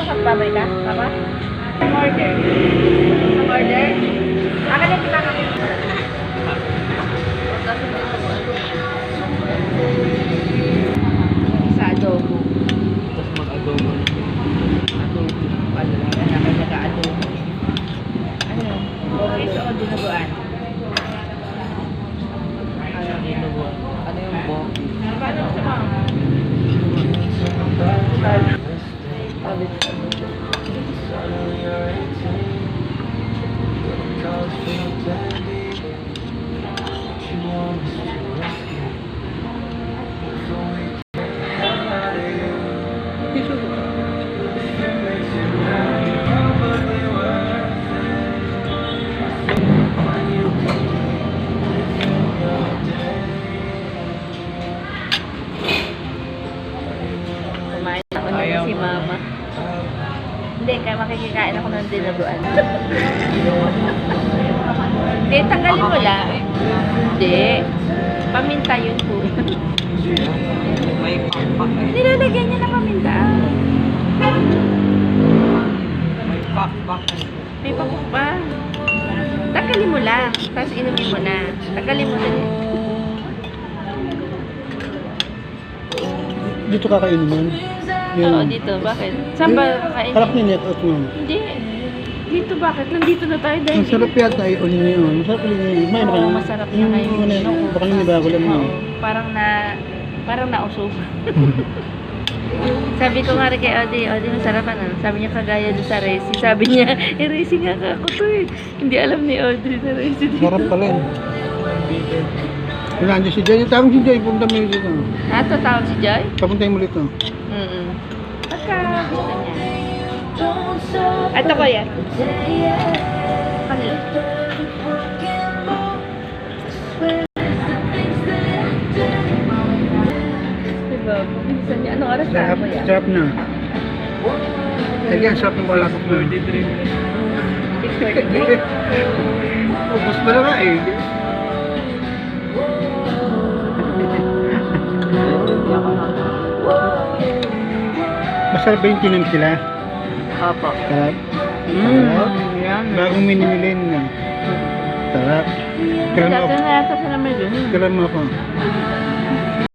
Nakapabay ka? Papa? Order. Order? Akin na kita kami. Sa adobo. Tapos mag-adobo na. Adobo. Pala. Naka-adobo. Ano yun? Okay, so dinuguan. Ano yung bok? Paano sa mga? Kumain ako na si mama. Hindi, kaya makikikain ako ng dinuguan. Hindi, tanggalin mo lang. Hindi. Paminta yun po. May pakpak eh. Nilalagyan niya na paminta. May pakpak eh. May papuk pa. Tanggalin mo lang. Tapos inumin mo na. Tanggalin mo na. Dito kakainin mo. Oo, dito. Bakit? Saan ba kakainin? Harap niya net out mo. Hindi. Dito bakit? Nandito na tayo dahil. Ang sarap yata ay uling niyo. Masarap uling niyo. May Oo, masarap na ngayon. Baka nang ibago lang mo. Oo, parang nausog. Sabi ko nga rin kay Odi, masarap ano? Sabi niya kagaya doon sa Resi. Sabi niya, Resi nga ako to eh. Hindi alam ni Audrey na Resi dito. Sarap pa rin. Wala, si Joy. Tawag si Joy. Punta mo dito. Tawag si Joy? Papuntay mo dito. Pagka gusto niya. Ato ko yan. Kanila. Diba? Bilisan niya. Anong oras na Sarap, ako yan? sarap na. Lagi ang sarap ng wala ko. 6:43. Ubus pa na nga eh. Masarap ba yung tinang sila? Opo. Sarap. Yan. Bagong minimilin na. Sarap. Tiram Dati ako. na yata sa naman yun. Tiram ako.